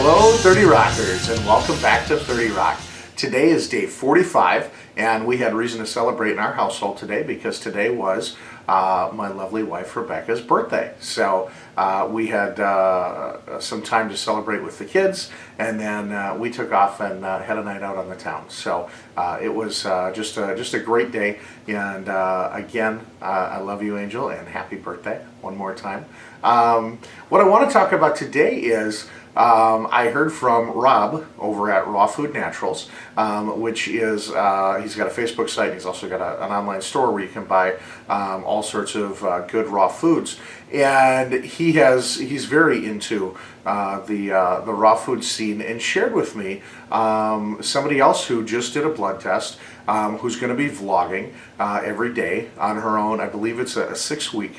Hello 30 Rockers and welcome back to 30 Rock. Today is day 45 and we had reason to celebrate in our household today because today was my lovely wife Rebecca's birthday. So we had some time to celebrate with the kids, and then we took off and had a night out on the town. So it was just a great day, and again, I love you, Angel, and happy birthday one more time. What I want to talk about today is I heard from Rob over at Raw Food Naturals, which is, he's got a Facebook site, and he's also got an online store where you can buy all sorts of good raw foods. And he's very into the raw food scene, and shared with me somebody else who just did a blood test, who's going to be vlogging every day on her own. I believe it's a 6-week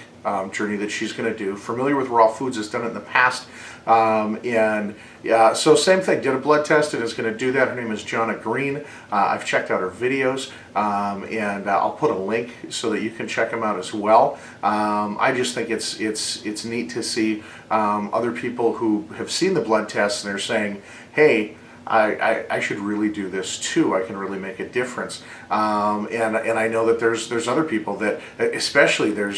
journey that she's going to do. Familiar with raw foods, has done it in the past. So same thing, did a blood test and is going to do that. Her name is Jonna Greene. I've checked out her videos, and I'll put a link so that you can check them out as well. I just think it's neat to see other people who have seen the blood tests and they're saying, hey, I should really do this too. I can really make a difference. And I know that there's other people that, especially their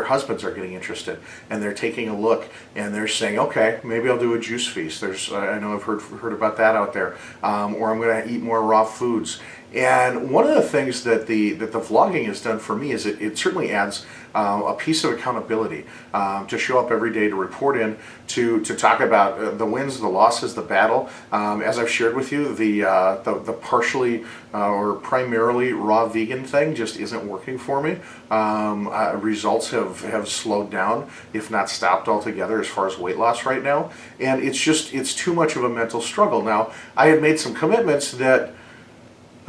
husbands are getting interested, and they're taking a look and they're saying, okay, maybe I'll do a juice feast. I know I've heard about that out there, or I'm going to eat more raw foods. And one of the things that the vlogging has done for me is it certainly adds a piece of accountability to show up every day, to report in, to talk about the wins, the losses, the battle. As I've shared with you, the partially or primarily raw vegan thing just isn't working for me. Results have slowed down, if not stopped altogether, as far as weight loss right now. And it's too much of a mental struggle. Now, I had made some commitments that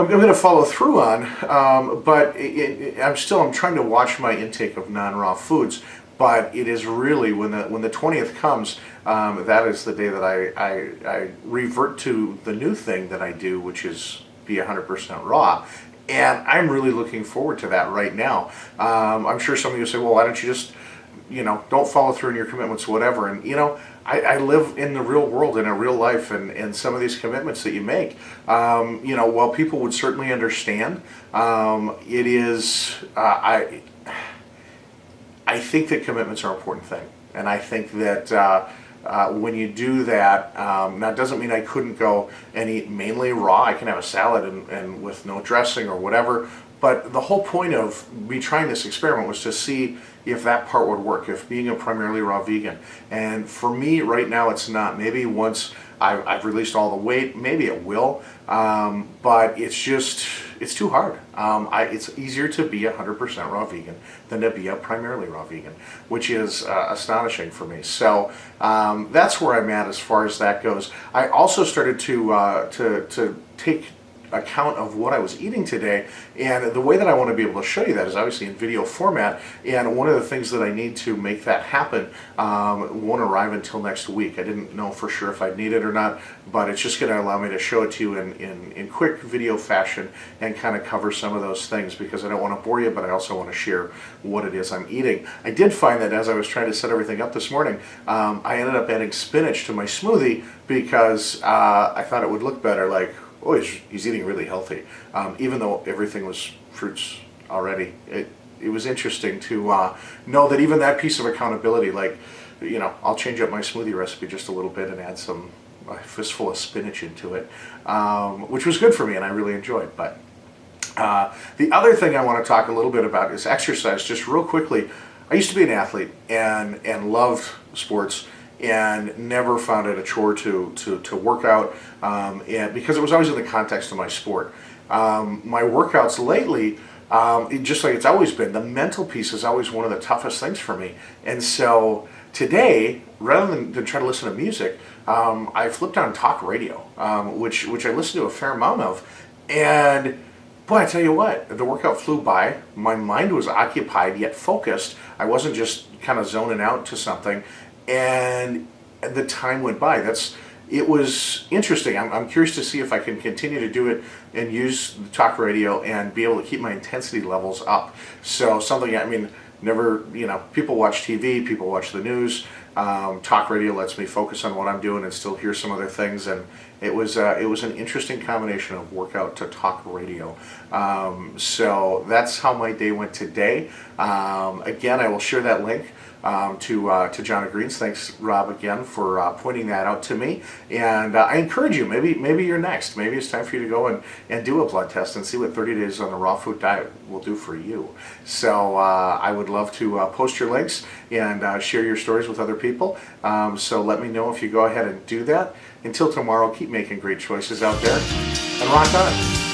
I'm going to follow through on, but I'm trying to watch my intake of non-raw foods. But it is really when the 20th comes, that is the day that I revert to the new thing that I do, which is be 100% raw. And I'm really looking forward to that right now. I'm sure some of you say, well, why don't you just, don't follow through on your commitments, whatever. And I live in the real world, in a real life, and some of these commitments that you make, while people would certainly understand, it is, I think that commitments are an important thing. And I think that when you do that, now it doesn't mean I couldn't go and eat mainly raw. I can have a salad and with no dressing or whatever. But the whole point of me trying this experiment was to see if that part would work, if being a primarily raw vegan. And for me right now it's not. Maybe once I've released all the weight, maybe it will, but it's too hard. It's easier to be 100% raw vegan than to be a primarily raw vegan, which is astonishing for me. So that's where I'm at as far as that goes. I also started to take account of what I was eating today, and the way that I want to be able to show you that is obviously in video format. And one of the things that I need to make that happen won't arrive until next week. I didn't know for sure if I'd need it or not, but it's just going to allow me to show it to you in quick video fashion and kind of cover some of those things, because I don't want to bore you, but I also want to share what it is I'm eating. I did find that as I was trying to set everything up this morning, I ended up adding spinach to my smoothie because I thought it would look better, like, oh, he's eating really healthy, even though everything was fruits already. It was interesting to know that even that piece of accountability, like, I'll change up my smoothie recipe just a little bit and add a fistful of spinach into it, which was good for me and I really enjoyed. But the other thing I want to talk a little bit about is exercise, just real quickly. I used to be an athlete and loved sports, and never found it a chore to work out, and because it was always in the context of my sport. My workouts lately, just like it's always been, the mental piece is always one of the toughest things for me. And so today, rather than try to listen to music, I flipped on talk radio, which I listen to a fair amount of. And boy, I tell you what, the workout flew by. My mind was occupied yet focused. I wasn't just kind of zoning out to something. And the time went by. It was interesting. I'm curious to see if I can continue to do it and use the talk radio and be able to keep my intensity levels up. So something, never, people watch TV, people watch the news. Talk radio lets me focus on what I'm doing and still hear some other things, and it was an interesting combination of workout to talk radio. So that's how my day went today. Again, I will share that link to Jonna Greene's. Thanks, Rob, again for pointing that out to me. And I encourage you, maybe you're next. Maybe it's time for you to go and do a blood test and see what 30 days on a raw food diet will do for you. So I would love to post your links and share your stories with other people. So let me know if you go ahead and do that. Until tomorrow, keep making great choices out there and rock on.